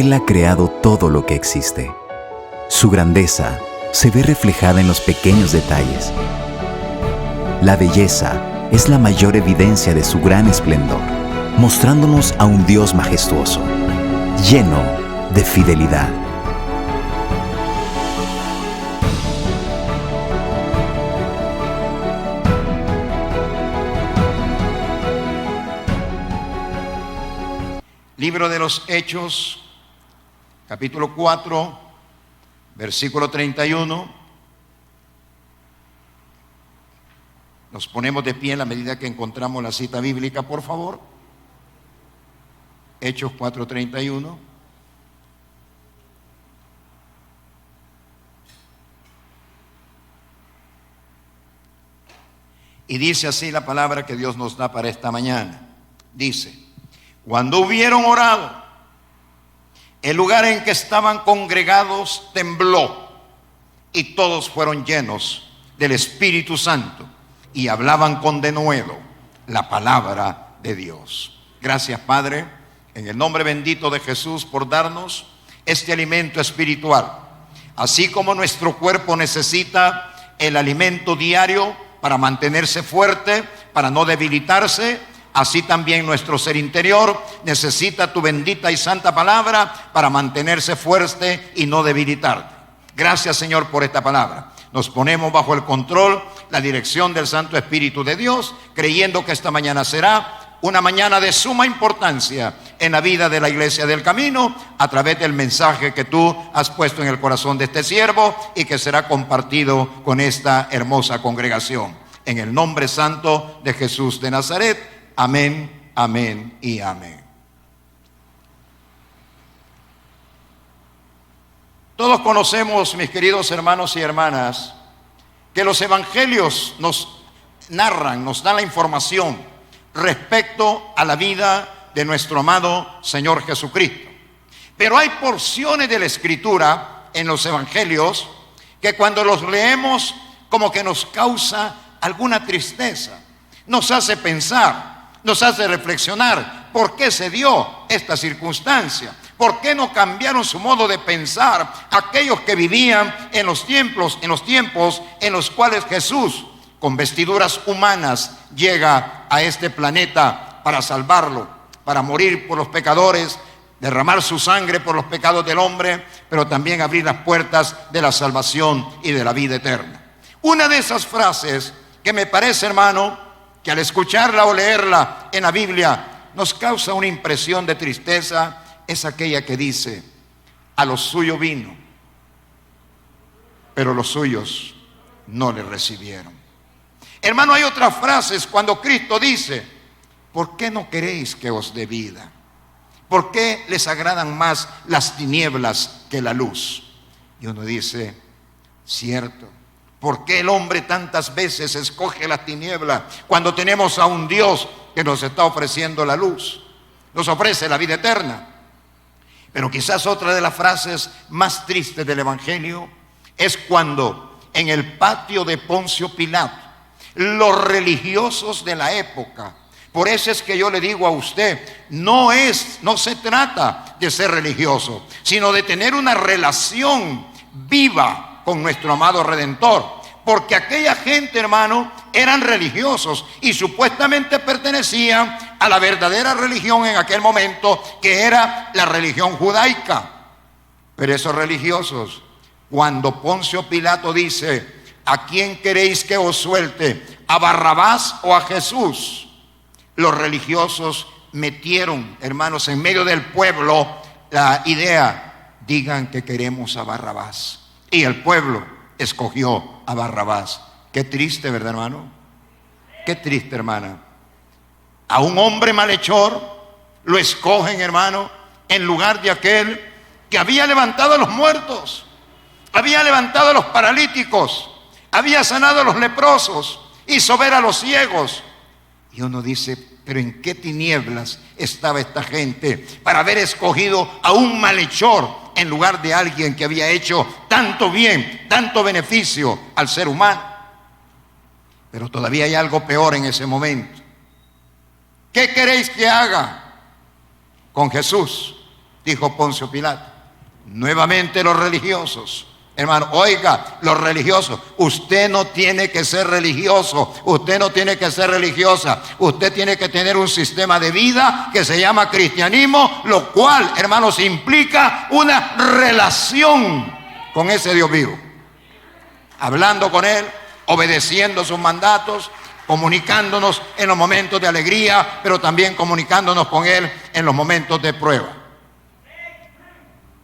Él ha creado todo lo que existe. Su grandeza se ve reflejada en los pequeños detalles. La belleza es la mayor evidencia de su gran esplendor, mostrándonos a un Dios majestuoso, lleno de fidelidad. Libro de los Hechos, capítulo 4, versículo 31. Nos ponemos de pie en la medida que encontramos la cita bíblica, por favor. Hechos 4:31. Y dice así la palabra que Dios nos da para esta mañana. Dice: cuando hubieron orado, el lugar en que estaban congregados tembló, y todos fueron llenos del Espíritu Santo y hablaban con denuedo la palabra de Dios. Gracias, Padre, en el nombre bendito de Jesús, por darnos este alimento espiritual. Así como nuestro cuerpo necesita el alimento diario para mantenerse fuerte, para no debilitarse, así también nuestro ser interior necesita tu bendita y santa palabra para mantenerse fuerte y no debilitarte. Gracias, Señor, por esta palabra. Nos ponemos bajo el control, la dirección del Santo Espíritu de Dios, creyendo que esta mañana será una mañana de suma importancia en la vida de la Iglesia del Camino, a través del mensaje que tú has puesto en el corazón de este siervo y que será compartido con esta hermosa congregación. En el nombre santo de Jesús de Nazaret. Amén, amén y amén. Todos conocemos, mis queridos hermanos y hermanas, que los evangelios nos narran, nos dan la información respecto a la vida de nuestro amado Señor Jesucristo. Pero hay porciones de la Escritura en los evangelios que cuando los leemos como que nos causa alguna tristeza, nos hace pensar, nos hace reflexionar por qué se dio esta circunstancia. ¿Por qué no cambiaron su modo de pensar aquellos que vivían en los tiempos en los cuales Jesús, con vestiduras humanas, llega a este planeta para salvarlo, para morir por los pecadores, derramar su sangre por los pecados del hombre, pero también abrir las puertas de la salvación y de la vida eterna? Una de esas frases que me parece, hermano, que al escucharla o leerla en la Biblia nos causa una impresión de tristeza, es aquella que dice: a los suyos vino, pero los suyos no le recibieron. Hermano, hay otras frases cuando Cristo dice: ¿por qué no queréis que os dé vida? ¿Por qué les agradan más las tinieblas que la luz? Y uno dice: cierto, ¿por qué el hombre tantas veces escoge la tiniebla cuando tenemos a un Dios que nos está ofreciendo la luz? Nos ofrece la vida eterna. Pero quizás otra de las frases más tristes del Evangelio es cuando en el patio de Poncio Pilato, los religiosos de la época, por eso es que yo le digo a usted, no se trata de ser religioso, sino de tener una relación viva con nuestro amado Redentor. Porque aquella gente, hermano, eran religiosos y supuestamente pertenecían a la verdadera religión en aquel momento, que era la religión judaica. Pero esos religiosos, cuando Poncio Pilato dice: ¿a quién queréis que os suelte? ¿A Barrabás o a Jesús? Los religiosos metieron, hermanos, en medio del pueblo la idea: digan que queremos a Barrabás. Y el pueblo escogió a Barrabás. Qué triste, ¿verdad, hermano? Qué triste, hermana. A un hombre malhechor lo escogen, hermano, en lugar de aquel que había levantado a los muertos, había levantado a los paralíticos, había sanado a los leprosos, hizo ver a los ciegos. Y uno dice: pero ¿en qué tinieblas estaba esta gente para haber escogido a un malhechor en lugar de alguien que había hecho tanto bien, tanto beneficio al ser humano? Pero todavía hay algo peor en ese momento. ¿Qué queréis que haga con Jesús? dijo Poncio Pilato. Nuevamente los religiosos. Hermano, oiga, los religiosos, usted no tiene que ser religioso, usted no tiene que ser religiosa, usted tiene que tener un sistema de vida que se llama cristianismo, lo cual, hermanos, implica una relación con ese Dios vivo. Hablando con Él, obedeciendo sus mandatos, comunicándonos en los momentos de alegría, pero también comunicándonos con Él en los momentos de prueba.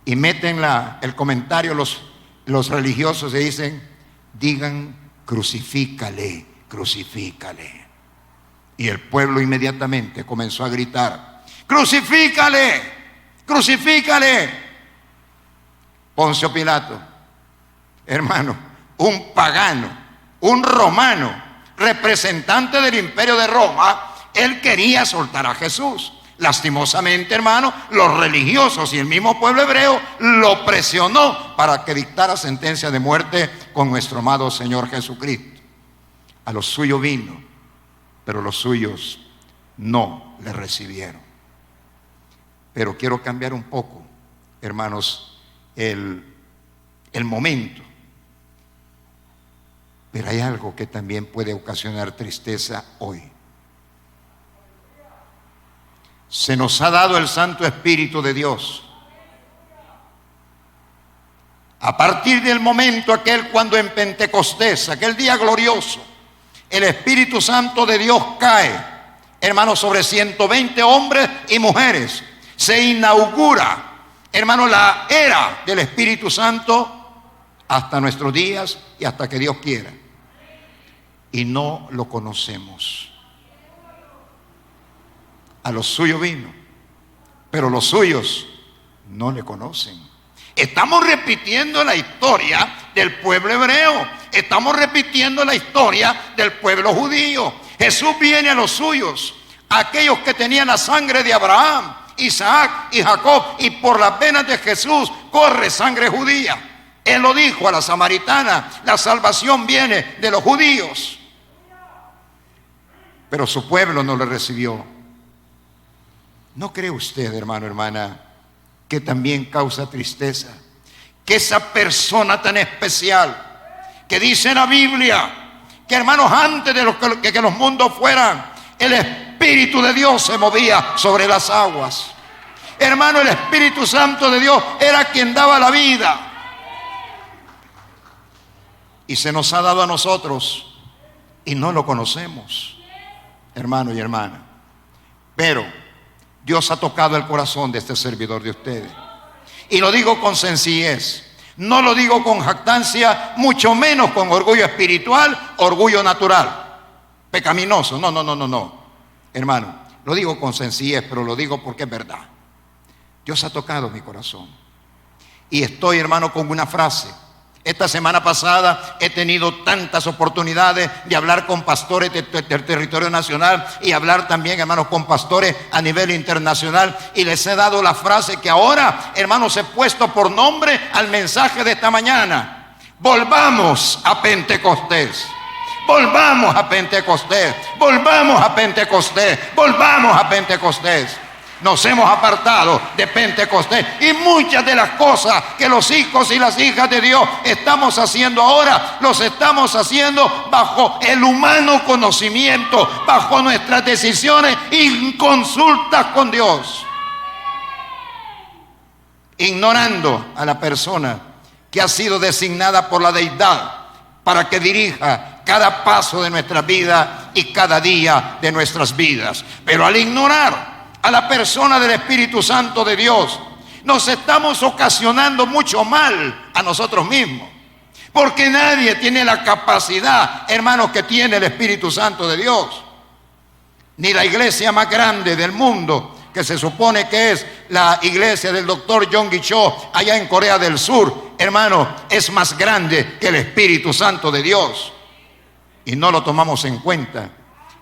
Y meten el comentario los religiosos y dicen, digan, crucifícale, crucifícale. Y el pueblo inmediatamente comenzó a gritar, crucifícale, crucifícale. Poncio Pilato, hermano, un pagano, un romano, representante del imperio de Roma, él quería soltar a Jesús. Lastimosamente, hermano, los religiosos y el mismo pueblo hebreo lo presionó para que dictara sentencia de muerte con nuestro amado Señor Jesucristo. A los suyos vino, pero los suyos no le recibieron. Pero quiero cambiar un poco, hermanos, el momento. Pero hay algo que también puede ocasionar tristeza hoy. Se nos ha dado el Santo Espíritu de Dios. A partir del momento aquel cuando en Pentecostés, aquel día glorioso, el Espíritu Santo de Dios cae, hermanos, sobre 120 hombres y mujeres. Se inaugura, hermanos, la era del Espíritu Santo hasta nuestros días y hasta que Dios quiera. Y no lo conocemos. A los suyos vino, pero los suyos no le conocen. Estamos repitiendo la historia del pueblo hebreo. Estamos repitiendo la historia del pueblo judío. Jesús viene a los suyos, a aquellos que tenían la sangre de Abraham, Isaac y Jacob, y por las venas de Jesús corre sangre judía. Él lo dijo a la samaritana, la salvación viene de los judíos. Pero su pueblo no le recibió. ¿No cree usted, hermano, hermana, que también causa tristeza que esa persona tan especial que dice en la Biblia que, hermanos, antes de que los mundos fueran, el Espíritu de Dios se movía sobre las aguas? Hermano, el Espíritu Santo de Dios era quien daba la vida. Y se nos ha dado a nosotros y no lo conocemos, hermano y hermana. Pero Dios ha tocado el corazón de este servidor de ustedes. Y lo digo con sencillez. No lo digo con jactancia, mucho menos con orgullo espiritual, orgullo natural, pecaminoso. No. Hermano, lo digo con sencillez, pero lo digo porque es verdad. Dios ha tocado mi corazón. Y estoy, hermano, con una frase. Esta semana pasada he tenido tantas oportunidades de hablar con pastores del territorio nacional y hablar también, hermanos, con pastores a nivel internacional, y les he dado la frase que ahora, hermanos, he puesto por nombre al mensaje de esta mañana. Volvamos a Pentecostés. Volvamos a Pentecostés. Volvamos a Pentecostés. Volvamos a Pentecostés. Nos hemos apartado de Pentecostés, y muchas de las cosas que los hijos y las hijas de Dios estamos haciendo ahora, los estamos haciendo bajo el humano conocimiento, bajo nuestras decisiones y consultas con Dios, ignorando a la persona que ha sido designada por la deidad para que dirija cada paso de nuestra vida y cada día de nuestras vidas. Pero al ignorar a la persona del Espíritu Santo de Dios, nos estamos ocasionando mucho mal a nosotros mismos, porque nadie tiene la capacidad, hermanos, que tiene el Espíritu Santo de Dios. Ni la iglesia más grande del mundo, que se supone que es la iglesia del doctor Yonggi Cho allá en Corea del Sur, hermano, es más grande que el Espíritu Santo de Dios. Y no lo tomamos en cuenta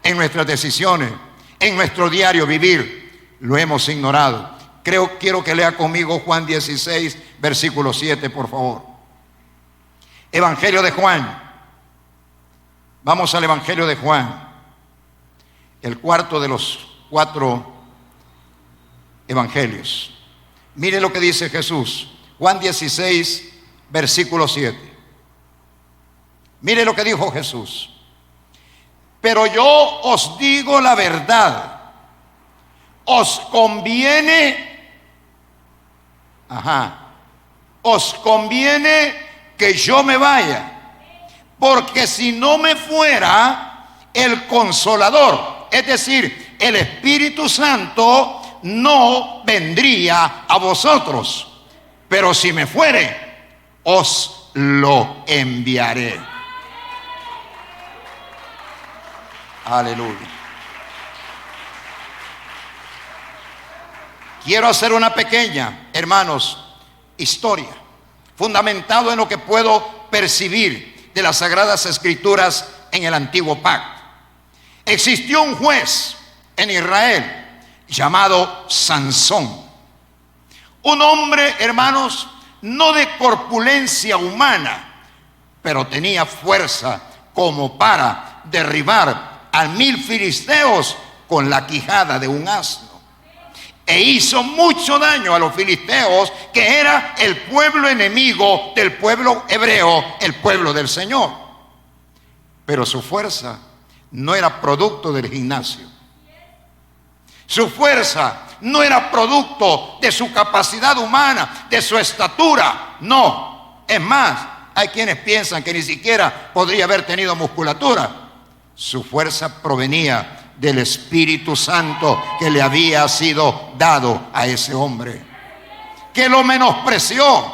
en nuestras decisiones, en nuestro diario vivir. Lo hemos ignorado. Quiero que lea conmigo Juan 16, versículo 7, por favor. Evangelio de Juan. Vamos al Evangelio de Juan, el cuarto de los 4 evangelios. Mire lo que dice Jesús, Juan 16, versículo 7. Mire lo que dijo Jesús. Pero yo os digo la verdad, os conviene, os conviene que yo me vaya, porque si no me fuera, el Consolador, es decir, el Espíritu Santo, no vendría a vosotros, pero si me fuere, os lo enviaré. Aleluya. Quiero hacer una pequeña, hermanos, historia, fundamentado en lo que puedo percibir de las Sagradas Escrituras en el Antiguo Pacto. Existió un juez en Israel llamado Sansón, un hombre, hermanos, no de corpulencia humana, pero tenía fuerza como para derribar a 1000 filisteos con la quijada de un asno. E hizo mucho daño a los filisteos, que era el pueblo enemigo del pueblo hebreo, el pueblo del Señor. Pero su fuerza no era producto del gimnasio. Su fuerza no era producto de su capacidad humana, de su estatura. No. Es más, hay quienes piensan que ni siquiera podría haber tenido musculatura. Su fuerza provenía del Espíritu Santo que le había sido dado a ese hombre, que lo menospreció.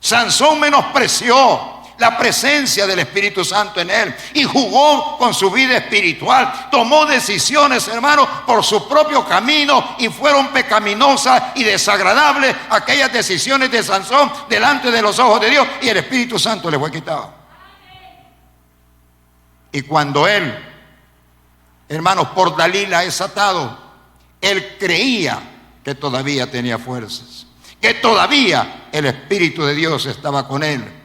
Sansón menospreció la presencia del Espíritu Santo en él y jugó con su vida espiritual. Tomó decisiones, hermanos, por su propio camino, y fueron pecaminosas y desagradables aquellas decisiones de Sansón delante de los ojos de Dios, y el Espíritu Santo le fue quitado. Y cuando él, hermanos, por Dalila es atado, él creía que todavía tenía fuerzas, que todavía el Espíritu de Dios estaba con él.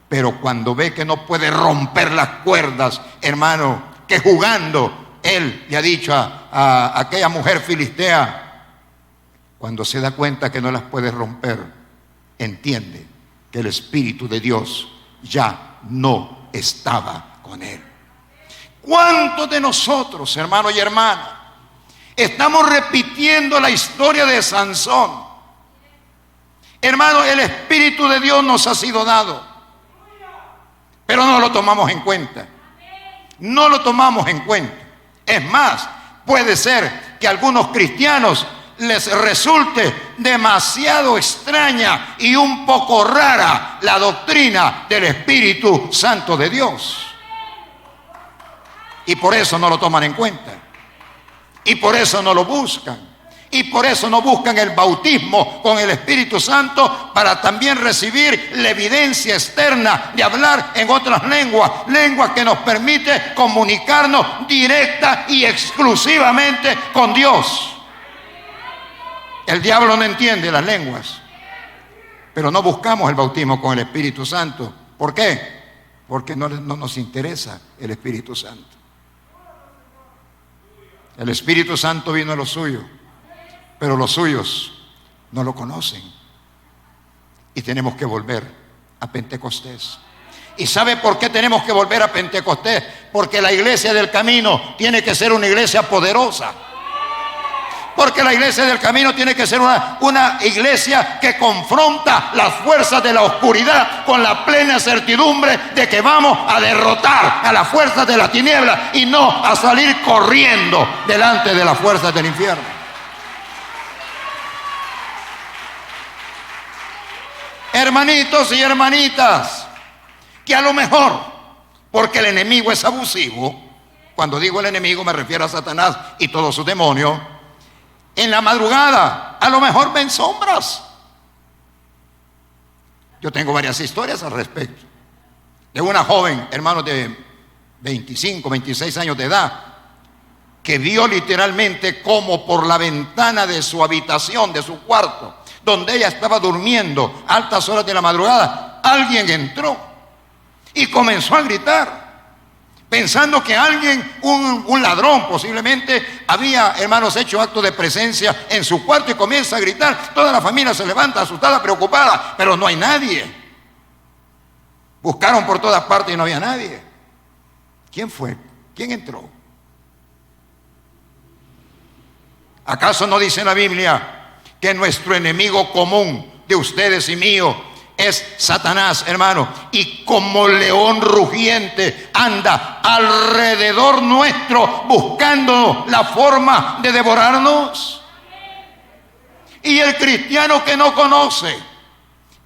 Pero cuando ve que no puede romper las cuerdas, hermano, que jugando él le ha dicho a aquella mujer filistea, cuando se da cuenta que no las puede romper, entiende que el Espíritu de Dios ya no estaba con él. ¿Cuántos de nosotros, hermanos y hermanas, estamos repitiendo la historia de Sansón? Hermano, el Espíritu de Dios nos ha sido dado, pero no lo tomamos en cuenta. No lo tomamos en cuenta. Es más, puede ser que a algunos cristianos les resulte demasiado extraña y un poco rara la doctrina del Espíritu Santo de Dios. Y por eso no lo toman en cuenta. Y por eso no lo buscan. Y por eso no buscan el bautismo con el Espíritu Santo, para también recibir la evidencia externa de hablar en otras lenguas, lenguas que nos permite comunicarnos directa y exclusivamente con Dios. El diablo no entiende las lenguas, pero no buscamos el bautismo con el Espíritu Santo. ¿Por qué? Porque no nos interesa el Espíritu Santo. El Espíritu Santo vino a lo suyo, pero los suyos no lo conocen. Y tenemos que volver a Pentecostés. ¿Y sabe por qué tenemos que volver a Pentecostés? Porque la iglesia del camino tiene que ser una iglesia poderosa. Porque la iglesia del camino tiene que ser una iglesia que confronta las fuerzas de la oscuridad con la plena certidumbre de que vamos a derrotar a las fuerzas de la tiniebla, y no a salir corriendo delante de las fuerzas del infierno. Hermanitos y hermanitas, que a lo mejor, porque el enemigo es abusivo, cuando digo el enemigo me refiero a Satanás y todos sus demonios, en la madrugada a lo mejor ven sombras. Yo tengo varias historias al respecto. De una joven, hermano, de 25, 26 años de edad, que vio literalmente como por la ventana de su habitación, de su cuarto, donde ella estaba durmiendo a altas horas de la madrugada, alguien entró y comenzó a gritar. pensando que alguien, un ladrón posiblemente, había, hermanos, hecho acto de presencia en su cuarto y comienza a gritar. Toda la familia se levanta asustada, preocupada, pero no hay nadie. Buscaron por todas partes y no había nadie. ¿Quién fue? ¿Quién entró? ¿Acaso no dice la Biblia que nuestro enemigo común de ustedes y mío es Satanás, hermano? Y como león rugiente anda alrededor nuestro buscando la forma de devorarnos. Y el cristiano que no conoce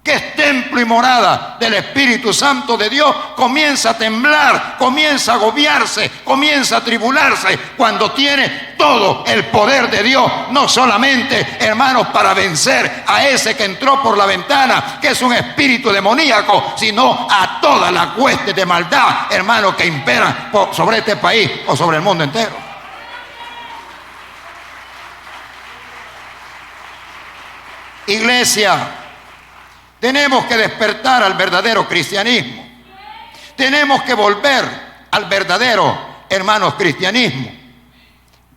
que es templo y morada del Espíritu Santo de Dios, comienza a temblar, comienza a agobiarse, comienza a tribularse cuando tiene todo el poder de Dios, no solamente, hermanos, para vencer a ese que entró por la ventana, que es un espíritu demoníaco, sino a toda la hueste de maldad, hermanos, que imperan sobre este país o sobre el mundo entero. Iglesia, tenemos que despertar al verdadero cristianismo. Tenemos que volver al verdadero, hermanos, cristianismo.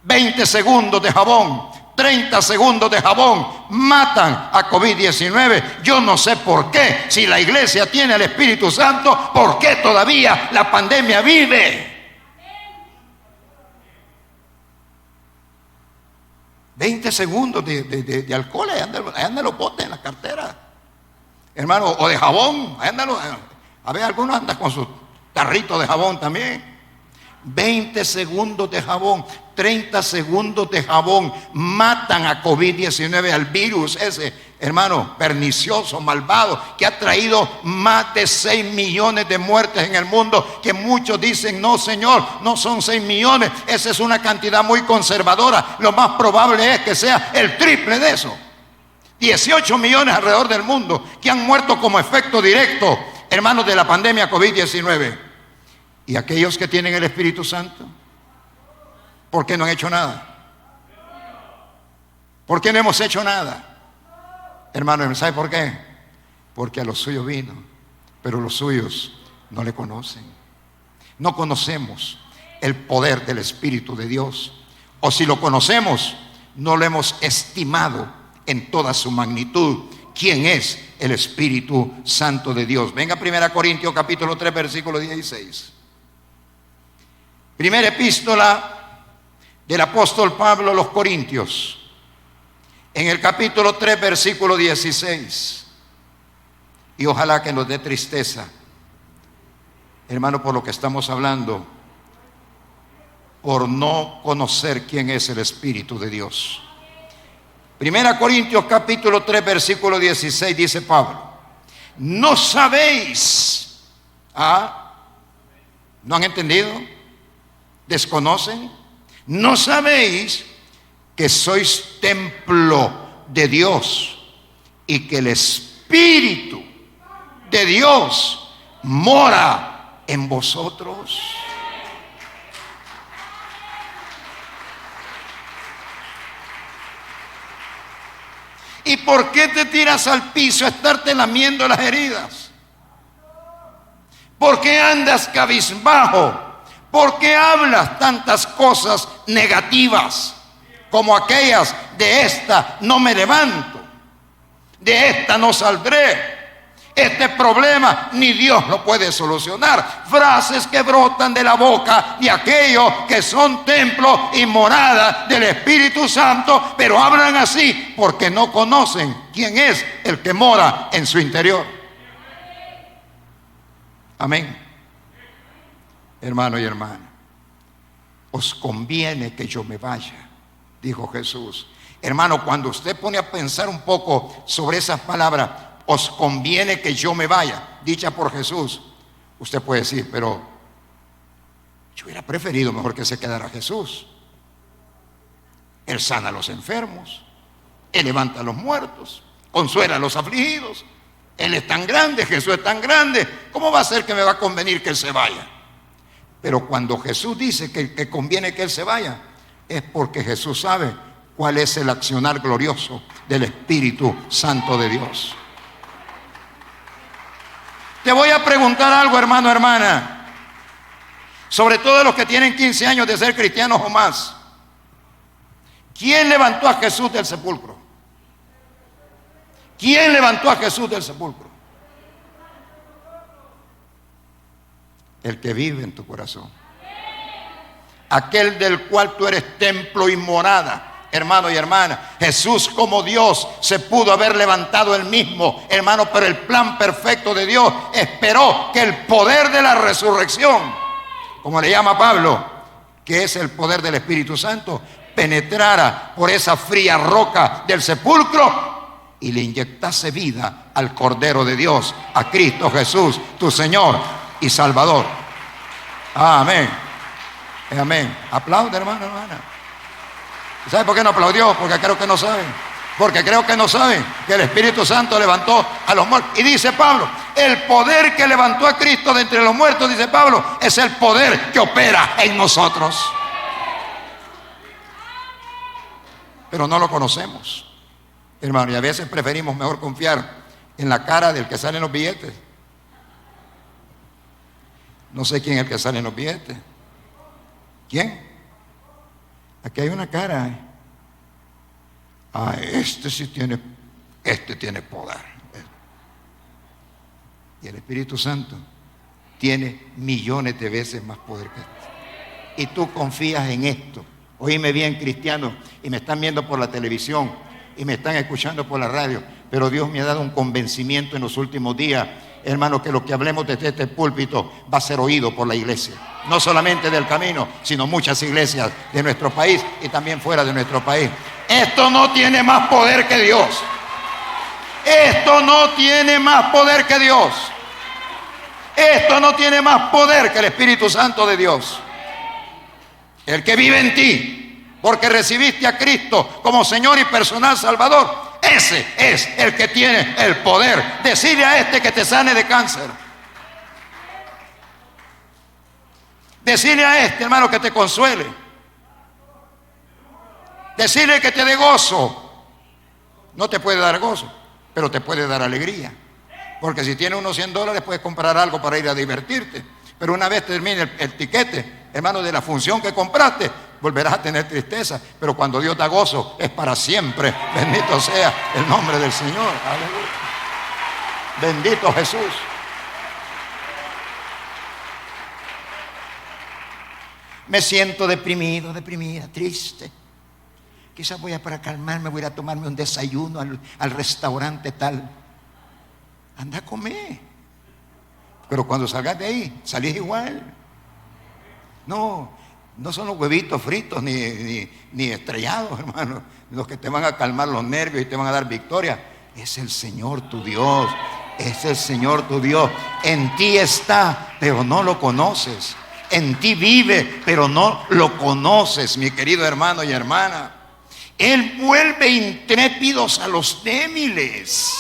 20 segundos de jabón, 30 segundos de jabón matan a COVID-19. Yo no sé por qué, si la iglesia tiene el Espíritu Santo, ¿por qué todavía la pandemia vive? 20 segundos de alcohol, ahí andan los botes en la cartera, hermano, o de jabón, ahí andan a ver, algunos andan con sus tarritos de jabón también. 20 segundos de jabón, 30 segundos de jabón matan a COVID-19, al virus ese, hermano, pernicioso, malvado, que ha traído más de 6 millones de muertes en el mundo, que muchos dicen, no señor, no son 6 millones, esa es una cantidad muy conservadora, lo más probable es que sea el triple de eso. 18 millones alrededor del mundo que han muerto como efecto directo, hermanos, de la pandemia COVID-19. ¿Y aquellos que tienen el Espíritu Santo? ¿Por qué no han hecho nada? ¿Por qué no hemos hecho nada? Hermano, ¿sabe por qué? Porque a los suyos vino, pero los suyos no le conocen. No conocemos el poder del Espíritu de Dios. O si lo conocemos, no lo hemos estimado en toda su magnitud. ¿Quién es el Espíritu Santo de Dios? Venga, 1 Corintios capítulo 3, versículo 16. Primera epístola del apóstol Pablo a los Corintios, en el capítulo 3, versículo 16. Y ojalá que nos dé tristeza, hermano, por lo que estamos hablando, por no conocer quién es el Espíritu de Dios. Primera Corintios capítulo 3, versículo 16, dice Pablo: ¿no sabéis? ¿No han entendido? ¿Desconocen? ¿No sabéis que sois templo de Dios y que el Espíritu de Dios mora en vosotros? ¿Y por qué te tiras al piso a estarte lamiendo las heridas? ¿Por qué andas cabizbajo? ¿Por qué hablas tantas cosas negativas como aquellas de esta no me levanto, de esta no saldré, este problema ni Dios lo puede solucionar? Frases que brotan de la boca de aquellos que son templo y morada del Espíritu Santo, pero hablan así porque no conocen quién es el que mora en su interior. Amén. Hermano y hermana, os conviene que yo me vaya, dijo Jesús. Hermano, cuando usted pone a pensar un poco sobre esas palabras, os conviene que yo me vaya, dicha por Jesús, usted puede decir, pero yo hubiera preferido mejor que se quedara Jesús. Él sana a los enfermos, Él levanta a los muertos, consuela a los afligidos. Él es tan grande, Jesús es tan grande, ¿cómo va a ser que me va a convenir que Él se vaya? Pero cuando Jesús dice que conviene que Él se vaya, es porque Jesús sabe cuál es el accionar glorioso del Espíritu Santo de Dios. Te voy a preguntar algo, hermano, hermana. sobre todo los que tienen 15 años de ser cristianos o más. ¿Quién levantó a Jesús del sepulcro? ¿Quién levantó a Jesús del sepulcro? El que vive en tu corazón. Aquel del cual tú eres templo y morada. Hermano y hermana, Jesús como Dios se pudo haber levantado él mismo, hermano, pero el plan perfecto de Dios esperó que el poder de la resurrección, como le llama Pablo, que es el poder del Espíritu Santo, penetrara por esa fría roca del sepulcro y le inyectase vida al Cordero de Dios, a Cristo Jesús, tu Señor y Salvador. Amén. Amén. Aplaude, hermano, hermana. ¿Sabe por qué no aplaudió? Porque creo que no saben. Porque creo que no saben que el Espíritu Santo levantó a los muertos. Y dice Pablo, el poder que levantó a Cristo de entre los muertos, dice Pablo, es el poder que opera en nosotros. Pero no lo conocemos, hermano, y a veces preferimos mejor confiar en la cara del que sale en los billetes. No sé quién es el que sale en los billetes. ¿Quién? Aquí hay una cara. Ah, este tiene poder. Y el Espíritu Santo tiene millones de veces más poder que este. Y tú confías en esto. Oíme bien, cristianos, y me están viendo por la televisión y me están escuchando por la radio, pero Dios me ha dado un convencimiento en los últimos días, hermano, que lo que hablemos desde este púlpito va a ser oído por la iglesia. No solamente del Camino, sino muchas iglesias de nuestro país y también fuera de nuestro país. Esto no tiene más poder que Dios. Esto no tiene más poder que Dios. Esto no tiene más poder que el Espíritu Santo de Dios. El que vive en ti, porque recibiste a Cristo como Señor y personal Salvador. Ese es el que tiene el poder. Decirle a este que te sane de cáncer. Decirle a este, hermano, que te consuele. Decirle que te dé gozo. No te puede dar gozo, pero te puede dar alegría. Porque si tienes unos $100 puedes comprar algo para ir a divertirte. Pero una vez termine el tiquete, hermano, de la función que compraste, volverás a tener tristeza. Pero cuando Dios da gozo, es para siempre. Bendito sea el nombre del Señor. Aleluya. Bendito Jesús. Me siento deprimido, deprimida, triste. Quizás voy a, para calmarme, voy a ir a tomarme un desayuno al restaurante tal. Anda a comer. Pero cuando salgas de ahí, salís igual. No son los huevitos fritos ni estrellados, hermano, los que te van a calmar los nervios y te van a dar victoria. Es el Señor tu Dios. Es el Señor tu Dios. En ti está, pero no lo conoces. En ti vive, pero no lo conoces, mi querido hermano y hermana. Él vuelve intrépidos a los débiles.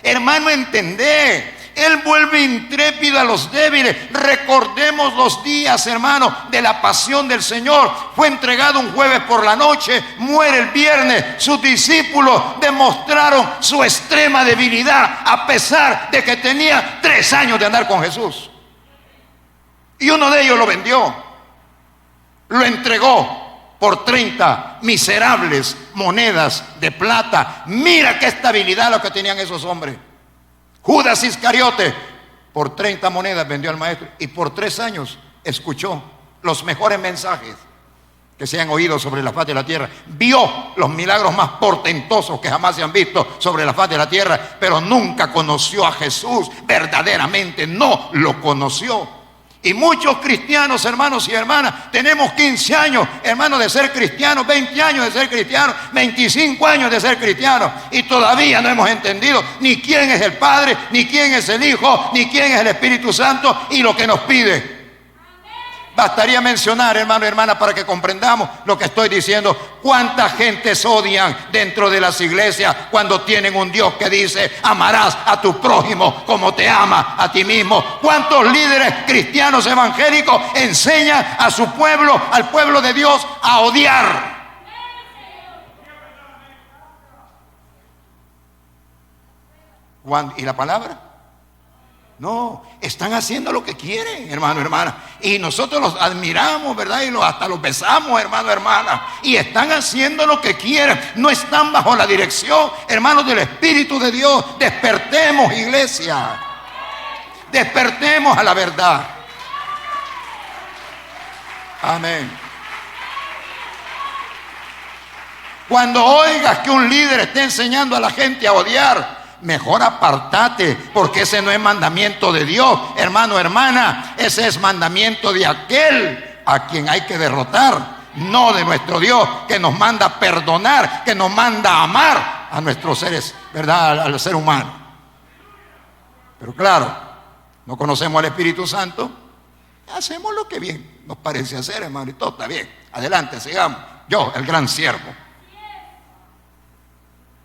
Hermano, entendé. Él vuelve intrépido a los débiles. Recordemos los días, hermano, de la pasión del Señor. Fue entregado un jueves por la noche, muere el viernes. Sus discípulos demostraron su extrema debilidad a pesar de que tenía 3 años de andar con Jesús. Y uno de ellos lo vendió, lo entregó por 30 miserables monedas de plata. Mira qué estabilidad lo que tenían esos hombres. Judas Iscariote por 30 monedas vendió al maestro y por 3 años escuchó los mejores mensajes que se han oído sobre la faz de la tierra. Vio los milagros más portentosos que jamás se han visto sobre la faz de la tierra, pero nunca conoció a Jesús. Verdaderamente no lo conoció. Y muchos cristianos, hermanos y hermanas, tenemos 15 años, hermanos, de ser cristianos, 20 años de ser cristianos, 25 años de ser cristianos, y todavía no hemos entendido ni quién es el Padre, ni quién es el Hijo, ni quién es el Espíritu Santo y lo que nos pide. Bastaría mencionar, hermano y hermana, para que comprendamos lo que estoy diciendo. ¿Cuántas gentes odian dentro de las iglesias cuando tienen un Dios que dice: amarás a tu prójimo como te ama a ti mismo? ¿Cuántos líderes cristianos evangélicos enseñan a su pueblo, al pueblo de Dios, a odiar? ¿Y la palabra? No, están haciendo lo que quieren, hermano, hermana. Y nosotros los admiramos, ¿verdad? Y hasta los besamos, hermano, hermana. Y están haciendo lo que quieren. No están bajo la dirección, hermanos, del Espíritu de Dios. Despertemos, iglesia. Despertemos a la verdad. Amén. Cuando oigas que un líder esté enseñando a la gente a odiar, mejor apartate, porque ese no es mandamiento de Dios, hermano, hermana. Ese es mandamiento de aquel a quien hay que derrotar, no de nuestro Dios, que nos manda a perdonar, que nos manda a amar a nuestros seres, ¿verdad? Al ser humano. Pero claro, no conocemos al Espíritu Santo, hacemos lo que bien nos parece hacer, hermano, y todo está bien. Adelante, sigamos. Yo, el gran siervo.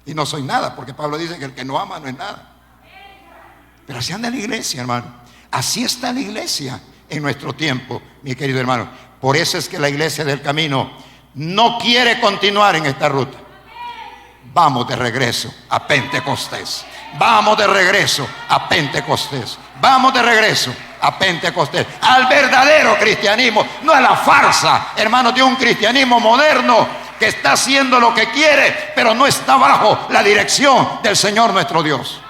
Y no soy nada, porque Pablo dice que el que no ama no es nada. Pero así anda la iglesia, hermano. Así está la iglesia en nuestro tiempo, mi querido hermano. Por eso es que la iglesia del camino no quiere continuar en esta ruta. Vamos de regreso a Pentecostés. Vamos de regreso a Pentecostés. Vamos de regreso a Pentecostés, al verdadero cristianismo, no a la farsa, hermanos, de un cristianismo moderno que está haciendo lo que quiere, pero no está bajo la dirección del Señor nuestro Dios,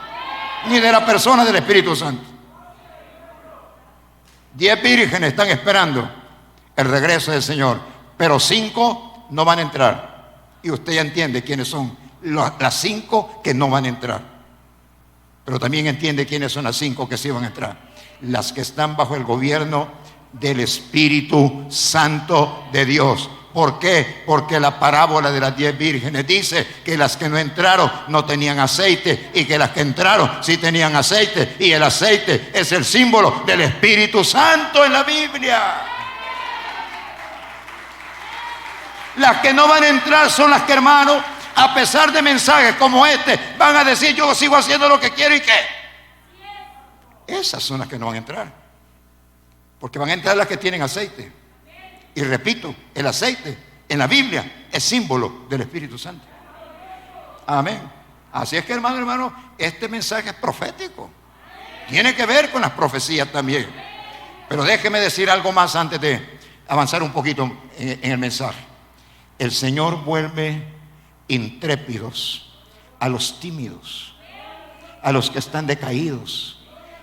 ni de la persona del Espíritu Santo. 10 vírgenes están esperando el regreso del Señor, pero 5 no van a entrar. Y usted ya entiende quiénes son las 5 que no van a entrar. Pero también entiende quiénes son las 5 que sí van a entrar. Las que están bajo el gobierno del Espíritu Santo de Dios. ¿Por qué? Porque la parábola de las 10 vírgenes dice que las que no entraron no tenían aceite, y que las que entraron sí tenían aceite, y el aceite es el símbolo del Espíritu Santo en la Biblia. Las que no van a entrar son las que, hermano, a pesar de mensajes como este, van a decir: yo sigo haciendo lo que quiero, ¿y qué? Esas son las que no van a entrar, porque van a entrar las que tienen aceite. Y repito, el aceite en la Biblia es símbolo del Espíritu Santo. Amén. Así es que, hermano, este mensaje es profético. Tiene que ver con las profecías también. Pero déjeme decir algo más antes de avanzar un poquito en el mensaje. El Señor vuelve intrépidos a los tímidos, a los que están decaídos.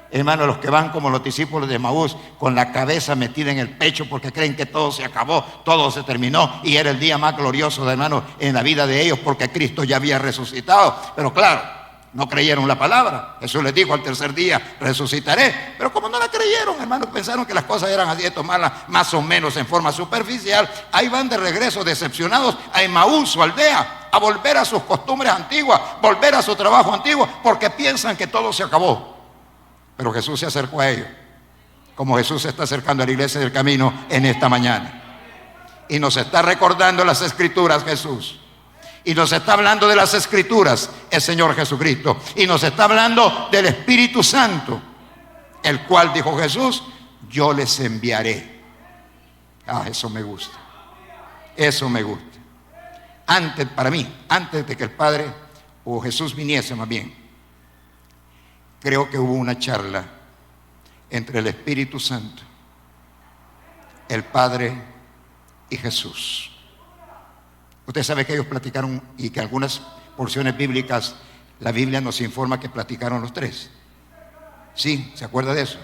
Hermano, los que van como los discípulos de Maús, con la cabeza metida en el pecho porque creen que todo se acabó, todo se terminó, y era el día más glorioso, de hermano, en la vida de ellos, porque Cristo ya había resucitado. Pero claro, no creyeron la palabra. Jesús les dijo: al tercer día resucitaré. Pero como no la creyeron, hermano, pensaron que las cosas eran así, de tomarlas más o menos en forma superficial. Ahí van de regreso decepcionados a Emaús, su aldea, a volver a sus costumbres antiguas, volver a su trabajo antiguo, porque piensan que todo se acabó. Pero Jesús se acercó a ellos, como Jesús se está acercando a la iglesia del camino en esta mañana. Y nos está recordando las Escrituras, Jesús. Y nos está hablando de las Escrituras, el Señor Jesucristo. Y nos está hablando del Espíritu Santo, el cual, dijo Jesús, yo les enviaré. Ah, eso me gusta. Eso me gusta. Para mí, antes de que el Padre o Jesús viniese, más bien, creo que hubo una charla entre el Espíritu Santo, el Padre y Jesús. Usted sabe que ellos platicaron, y que algunas porciones bíblicas, la Biblia nos informa que platicaron los tres. Sí, ¿se acuerda de eso?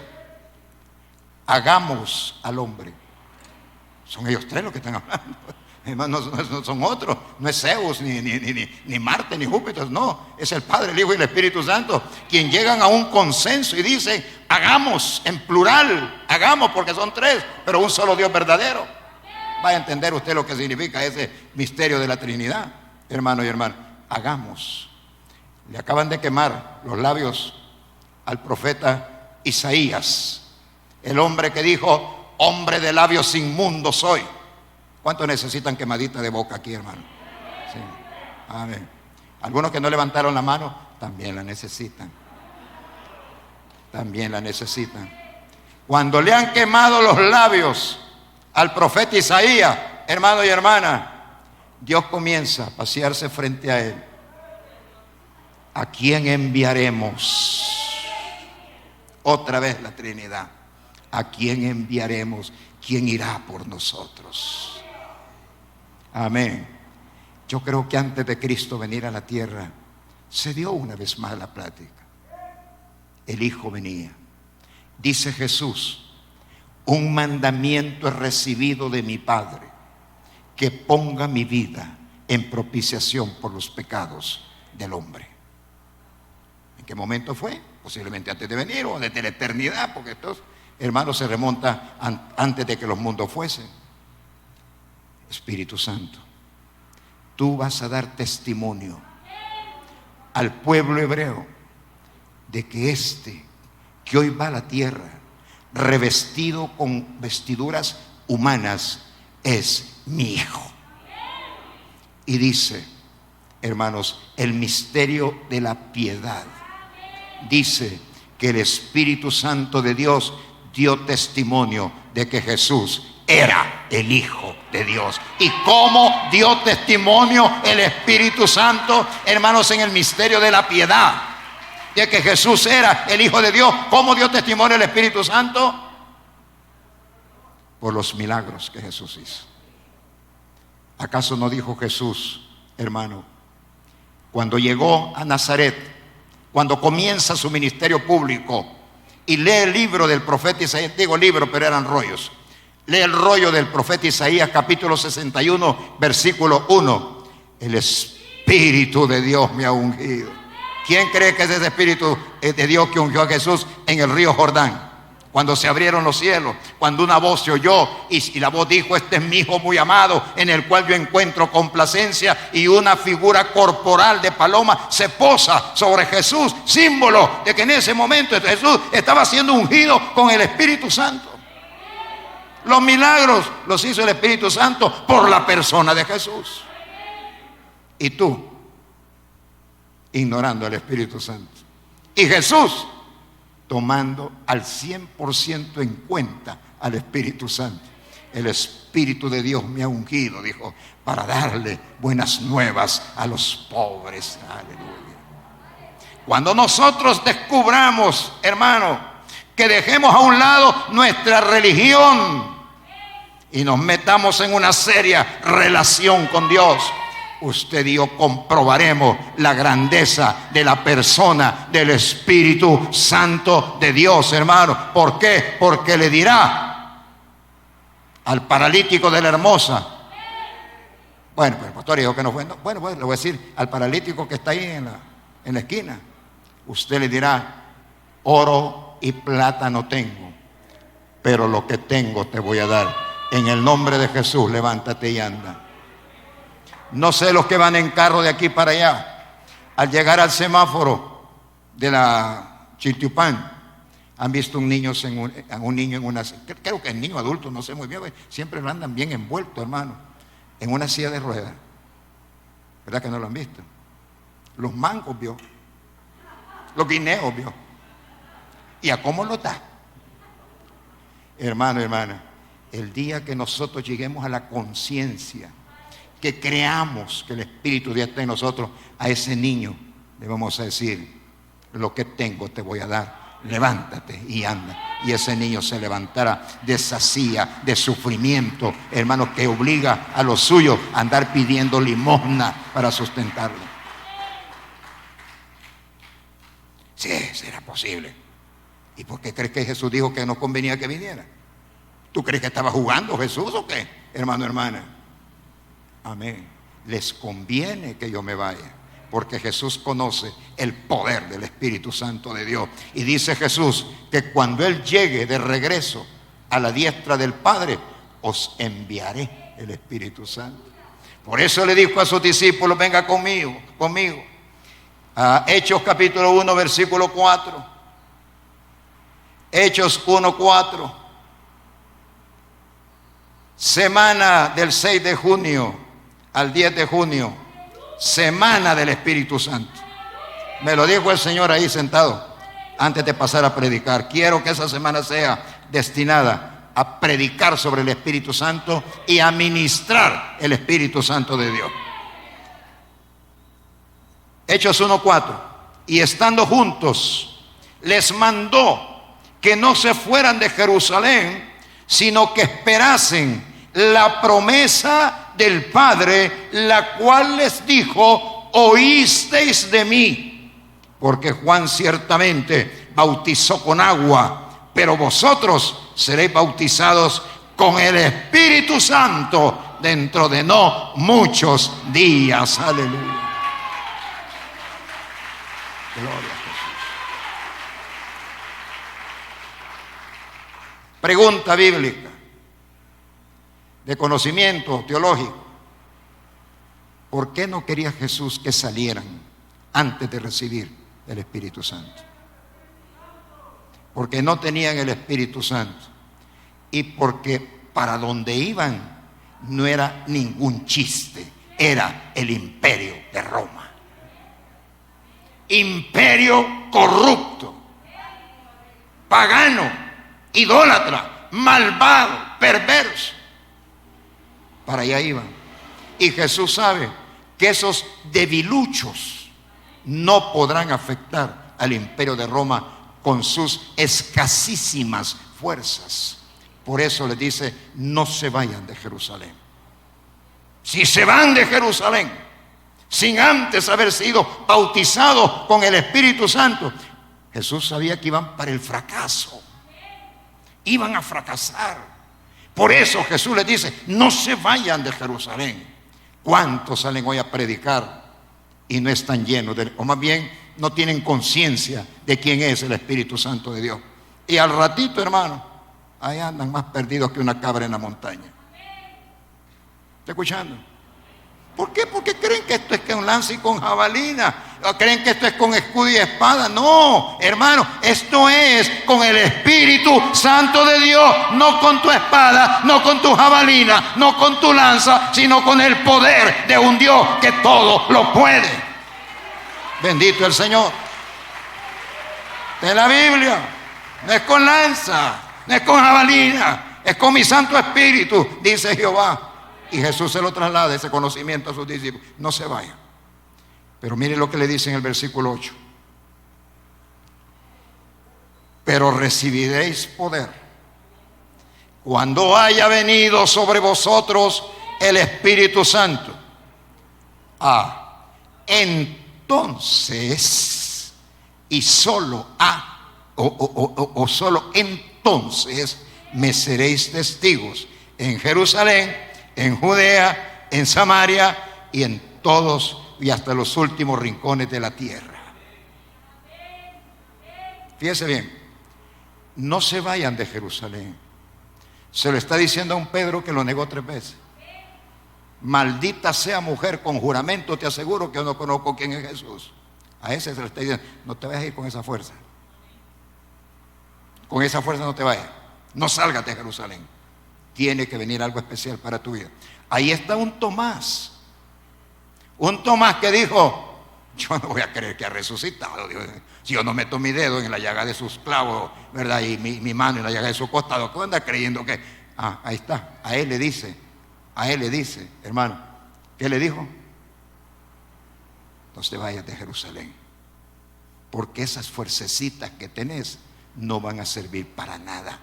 Hagamos al hombre. Son ellos tres los que están hablando. No son otros, no es Zeus, ni Marte, ni Júpiter, no, es el Padre, el Hijo y el Espíritu Santo, quien llegan a un consenso y dicen: hagamos, en plural, hagamos, porque son tres, pero un solo Dios verdadero. Va a entender usted lo que significa ese misterio de la Trinidad, hermano y hermana. Hagamos. Le acaban de quemar los labios al profeta Isaías, el hombre que dijo: hombre de labios inmundos soy. ¿Cuántos necesitan quemadita de boca aquí, hermano? Sí. Amén. Algunos que no levantaron la mano también la necesitan. También la necesitan. Cuando le han quemado los labios al profeta Isaías, hermano y hermana, Dios comienza a pasearse frente a él. ¿A quién enviaremos? Otra vez la Trinidad. ¿A quién enviaremos? ¿Quién irá por nosotros? Amén. Yo creo que antes de Cristo venir a la tierra, se dio una vez más la plática. El Hijo venía. Dice Jesús: un mandamiento he recibido de mi Padre, que ponga mi vida en propiciación por los pecados del hombre. ¿En qué momento fue? Posiblemente antes de venir o desde la eternidad, porque estos hermanos se remonta antes de que los mundos fuesen. Espíritu Santo, tú vas a dar testimonio al pueblo hebreo de que que hoy va a la tierra revestido con vestiduras humanas, es mi Hijo. Y dice, hermanos, el misterio de la piedad dice que el Espíritu Santo de Dios dio testimonio de que Jesús era el Hijo de Dios. ¿Y cómo dio testimonio el Espíritu Santo, hermanos, en el misterio de la piedad de que Jesús era el Hijo de Dios? ¿Cómo dio testimonio el Espíritu Santo? Por los milagros que Jesús hizo. ¿Acaso no dijo Jesús, hermano, cuando llegó a Nazaret, cuando comienza su ministerio público y lee el libro del profeta Isaías? Digo libro, pero eran rollos. Lee el rollo del profeta Isaías, capítulo 61, versículo 1. El Espíritu de Dios me ha ungido. ¿Quién cree que es ese Espíritu de Dios que ungió a Jesús en el río Jordán? Cuando se abrieron los cielos, cuando una voz se oyó y la voz dijo: este es mi Hijo muy amado, en el cual yo encuentro complacencia, y una figura corporal de paloma se posa sobre Jesús, símbolo de que en ese momento Jesús estaba siendo ungido con el Espíritu Santo. Los milagros los hizo el Espíritu Santo por la persona de Jesús. Y tú, ignorando al Espíritu Santo. Y Jesús, tomando al 100% en cuenta al Espíritu Santo. El Espíritu de Dios me ha ungido, dijo, para darle buenas nuevas a los pobres. Aleluya. Cuando nosotros descubramos, hermano, que dejemos a un lado nuestra religión y nos metamos en una seria relación con Dios, usted y yo comprobaremos la grandeza de la persona del Espíritu Santo de Dios, hermano. ¿Por qué? Porque le dirá al paralítico de la Hermosa. Bueno, pues el pastor dijo que no fue. No, bueno, pues le voy a decir al paralítico que está ahí en la esquina. Usted le dirá: oro y plata no tengo, pero lo que tengo te voy a dar. En el nombre de Jesús, levántate y anda. No sé los que van en carro de aquí para allá, al llegar al semáforo de la Chiltepán, han visto un niño en una, creo que es niño adulto, no sé muy bien, siempre lo andan bien envuelto, hermano, en una silla de ruedas. ¿Verdad que no lo han visto? Los mangos vio, los guineos vio. ¿Y a cómo lo está? Hermano, hermana, el día que nosotros lleguemos a la conciencia, que creamos que el Espíritu de Dios está en nosotros, a ese niño le vamos a decir: lo que tengo te voy a dar, levántate y anda. Y ese niño se levantará de esa silla de sufrimiento, hermano, que obliga a los suyos a andar pidiendo limosna para sustentarlo. Sí, será posible. ¿Y por qué crees que Jesús dijo que no convenía que viniera? ¿Tú crees que estaba jugando Jesús o qué, hermano, hermana? Amén. Les conviene que yo me vaya, porque Jesús conoce el poder del Espíritu Santo de Dios. Y dice Jesús que cuando Él llegue de regreso a la diestra del Padre, os enviaré el Espíritu Santo. Por eso le dijo a sus discípulos: venga conmigo. Hechos capítulo 1, versículo 4. Hechos 1, 4. Semana del 6 de junio al 10 de junio, semana del Espíritu Santo. Me lo dijo el Señor ahí sentado antes de pasar a predicar. Quiero que esa semana sea destinada a predicar sobre el Espíritu Santo y a ministrar el Espíritu Santo de Dios. Hechos 1:4. Y estando juntos, les mandó que no se fueran de Jerusalén, sino que esperasen la promesa del Padre, la cual les dijo: oísteis de mí, porque Juan ciertamente bautizó con agua, pero vosotros seréis bautizados con el Espíritu Santo dentro de no muchos días. Aleluya. Gloria a Jesús. Pregunta bíblica de conocimiento teológico: ¿por qué no quería Jesús que salieran antes de recibir el Espíritu Santo? Porque no tenían el Espíritu Santo y porque para donde iban no era ningún chiste, era el imperio de Roma. Imperio corrupto, pagano, idólatra, malvado, perverso. Para allá iban. Y Jesús sabe que esos debiluchos no podrán afectar al imperio de Roma con sus escasísimas fuerzas. Por eso les dice: no se vayan de Jerusalén. Si se van de Jerusalén sin antes haber sido bautizados con el Espíritu Santo, Jesús sabía que iban para el fracaso. Iban a fracasar. Por eso Jesús les dice: no se vayan de Jerusalén. ¿Cuántos salen hoy a predicar y no están llenos o más bien no tienen conciencia de quién es el Espíritu Santo de Dios? Y al ratito, hermano, ahí andan más perdidos que una cabra en la montaña. ¿Está escuchando? ¿Por qué? Porque creen que esto es con lanza y con jabalina. ¿O creen que esto es con escudo y espada? No, hermano, esto es con el Espíritu Santo de Dios. No con tu espada, no con tu jabalina, no con tu lanza, sino con el poder de un Dios que todo lo puede. Bendito el Señor. De la Biblia. No es con lanza, no es con jabalina, es con mi Santo Espíritu, dice Jehová. Y Jesús se lo traslada, ese conocimiento, a sus discípulos. No se vayan. Pero mire lo que le dice en el versículo 8. Pero recibiréis poder cuando haya venido sobre vosotros el Espíritu Santo. Entonces, y solo solo entonces me seréis testigos en Jerusalén, en Judea, en Samaria y en todos y hasta los últimos rincones de la tierra. Fíjese bien, no se vayan de Jerusalén. Se lo está diciendo a un Pedro que lo negó 3 veces. Maldita sea mujer, con juramento te aseguro que yo no conozco quién es Jesús. A ese se le está diciendo: no te vayas a ir con esa fuerza. Con esa fuerza no te vayas. No salgas de Jerusalén. Tiene que venir algo especial para tu vida. Ahí está un Tomás. Un Tomás que dijo: yo no voy a creer que ha resucitado. Si yo no meto mi dedo en la llaga de sus clavos, ¿verdad? Y mi mano en la llaga de su costado, ¿qué anda creyendo que? Ahí está. A él le dice, hermano, ¿qué le dijo? No te vayas de Jerusalén, porque esas fuercecitas que tenés no van a servir para nada.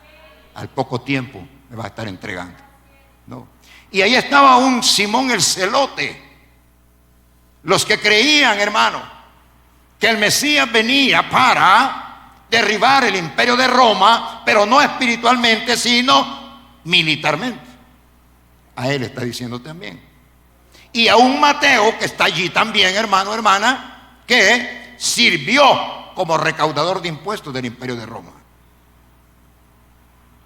Al poco tiempo me vas a estar entregando. ¿No? Y ahí estaba un Simón el Celote. Los que creían, hermano, que el Mesías venía para derribar el imperio de Roma, pero no espiritualmente, sino militarmente. A él está diciendo también. Y a un Mateo que está allí también, hermano, hermana, que sirvió como recaudador de impuestos del imperio de Roma.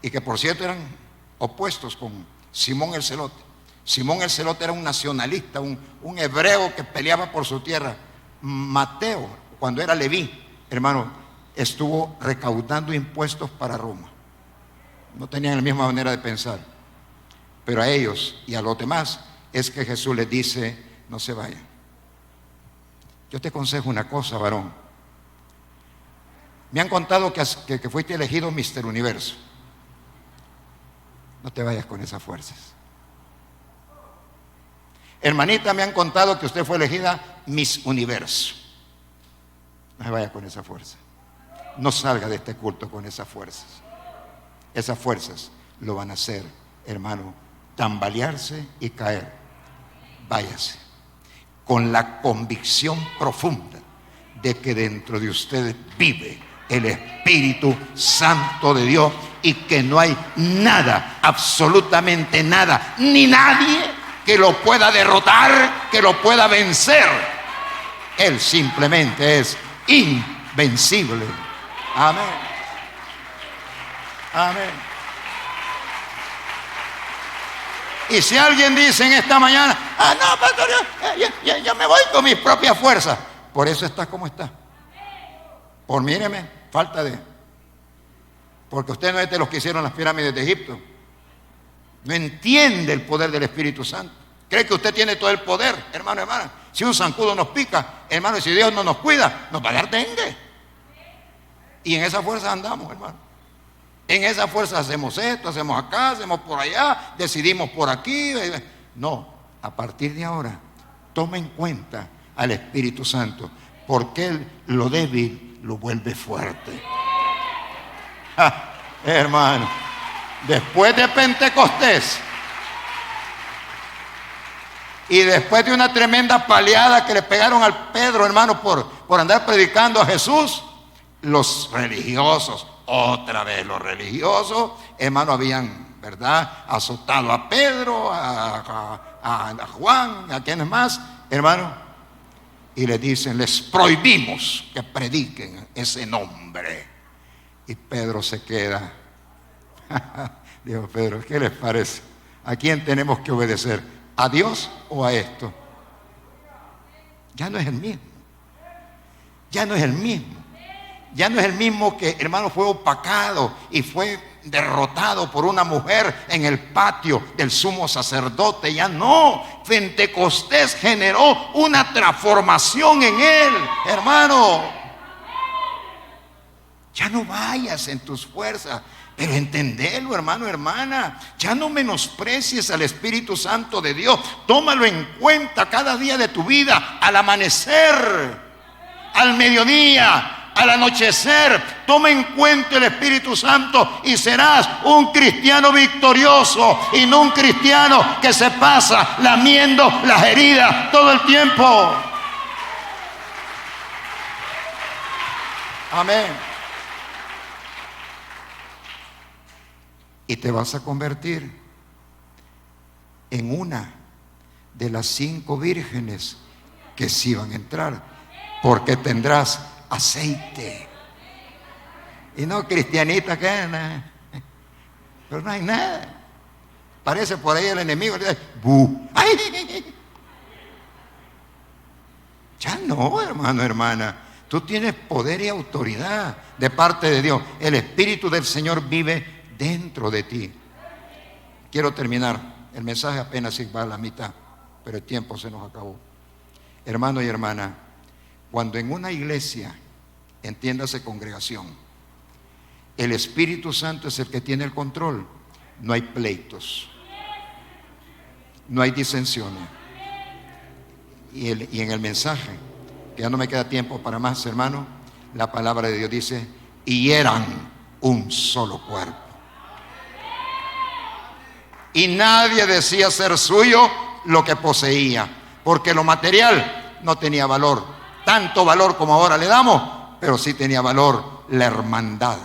Y que por cierto eran opuestos con Simón el Celote. Simón el Celote era un nacionalista, un hebreo que peleaba por su tierra. Mateo, cuando era Leví, hermano, estuvo recaudando impuestos para Roma. No tenían la misma manera de pensar. Pero a ellos y a los demás es que Jesús les dice: no se vayan. Yo te aconsejo una cosa, varón. Me han contado que fuiste elegido Mister Universo. No te vayas con esas fuerzas. Hermanita, me han contado que usted fue elegida Miss Universo. No se vaya con esa fuerza. no salga de este culto con esas fuerzas. Esas fuerzas lo van a hacer, hermano, tambalearse y caer. Váyase con la convicción profunda de que dentro de ustedes vive el Espíritu Santo de Dios y que no hay nada, absolutamente nada, ni nadie que lo pueda derrotar, que lo pueda vencer. Él simplemente es invencible. Amén. Amén. Y si alguien dice en esta mañana, no, pastor, yo me voy con mis propias fuerzas, por eso está como está. Por míreme, falta de. Porque usted no es de los que hicieron las pirámides de Egipto. No entiende el poder del Espíritu Santo. Cree que usted tiene todo el poder, hermano, hermana. Si un zancudo nos pica, hermano, y si Dios no nos cuida, nos va a dar dengue. Y en esa fuerza andamos, hermano. En esa fuerza hacemos esto, hacemos acá, hacemos por allá, decidimos por aquí. No, a partir de ahora, toma en cuenta al Espíritu Santo, porque Él lo débil lo vuelve fuerte. Hermano, después de Pentecostés y después de una tremenda paleada que le pegaron al Pedro, hermano, por andar predicando a Jesús, los religiosos, otra vez los religiosos, hermano, habían, ¿verdad?, azotado a Pedro, a Juan, a quienes más, hermano, y le dicen, les prohibimos que prediquen ese nombre. Y Pedro se queda. Digo, Pedro, ¿qué les parece? ¿A quién tenemos que obedecer? ¿A Dios o a esto? Ya no es el mismo. Ya no es el mismo. Ya no es el mismo que, hermano, fue opacado y fue derrotado por una mujer en el patio del sumo sacerdote. Ya no. Pentecostés generó una transformación en él, hermano. Ya no vayas en tus fuerzas, pero entendelo, hermano, hermana. Ya no menosprecies al Espíritu Santo de Dios. Tómalo en cuenta cada día de tu vida, al amanecer, al mediodía, al anochecer. Toma en cuenta el Espíritu Santo y serás un cristiano victorioso y no un cristiano que se pasa lamiendo las heridas todo el tiempo. Amén. Y te vas a convertir en una de las 5 vírgenes que sí van a entrar, porque tendrás aceite. Y no cristianita que no, pero no hay nada. Parece por ahí el enemigo. ¡Ay! Ya no, hermano, hermana. Tú tienes poder y autoridad de parte de Dios. El Espíritu del Señor vive dentro de ti. Quiero terminar. El mensaje apenas va a la mitad, pero el tiempo se nos acabó. Hermano y hermana, cuando en una iglesia, entiéndase congregación, el Espíritu Santo es el que tiene el control, no hay pleitos, no hay disensiones. Y en el mensaje, que ya no me queda tiempo para más, hermano, la palabra de Dios dice, y eran un solo cuerpo. Y nadie decía ser suyo lo que poseía, porque lo material no tenía valor, tanto valor como ahora le damos, pero sí tenía valor la hermandad,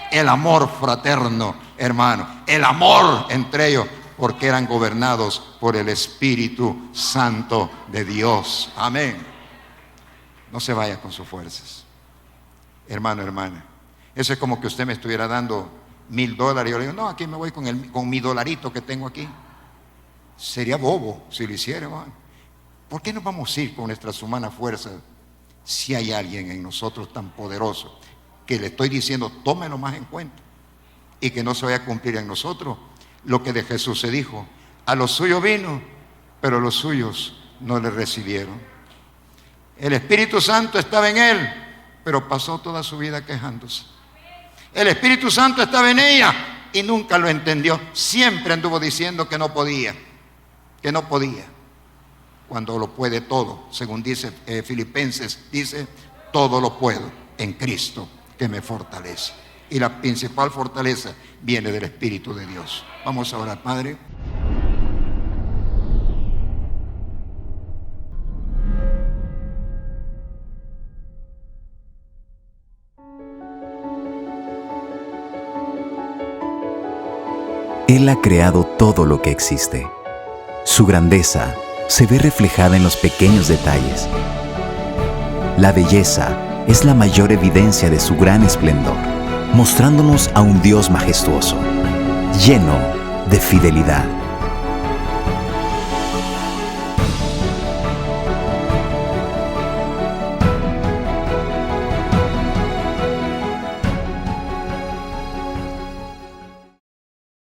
el amor fraterno, hermano, el amor entre ellos, porque eran gobernados por el Espíritu Santo de Dios. Amén. No se vaya con sus fuerzas, hermano, hermana. Eso es como que usted me estuviera dando $1,000 y yo le digo, no, aquí me voy con mi dolarito que tengo aquí. Sería bobo si lo hiciera, hermano. ¿Por qué no vamos a ir con nuestras humanas fuerzas si hay alguien en nosotros tan poderoso que le estoy diciendo, tómelo más en cuenta y que no se vaya a cumplir en nosotros lo que de Jesús se dijo? A los suyos vino, pero los suyos no le recibieron. El Espíritu Santo estaba en él, pero pasó toda su vida quejándose. El Espíritu Santo estaba en ella y nunca lo entendió. Siempre anduvo diciendo que no podía, cuando lo puede todo. Según dice Filipenses, dice, todo lo puedo en Cristo que me fortalece. Y la principal fortaleza viene del Espíritu de Dios. Vamos a orar, Padre. Él ha creado todo lo que existe. Su grandeza se ve reflejada en los pequeños detalles. La belleza es la mayor evidencia de su gran esplendor, mostrándonos a un Dios majestuoso, lleno de fidelidad.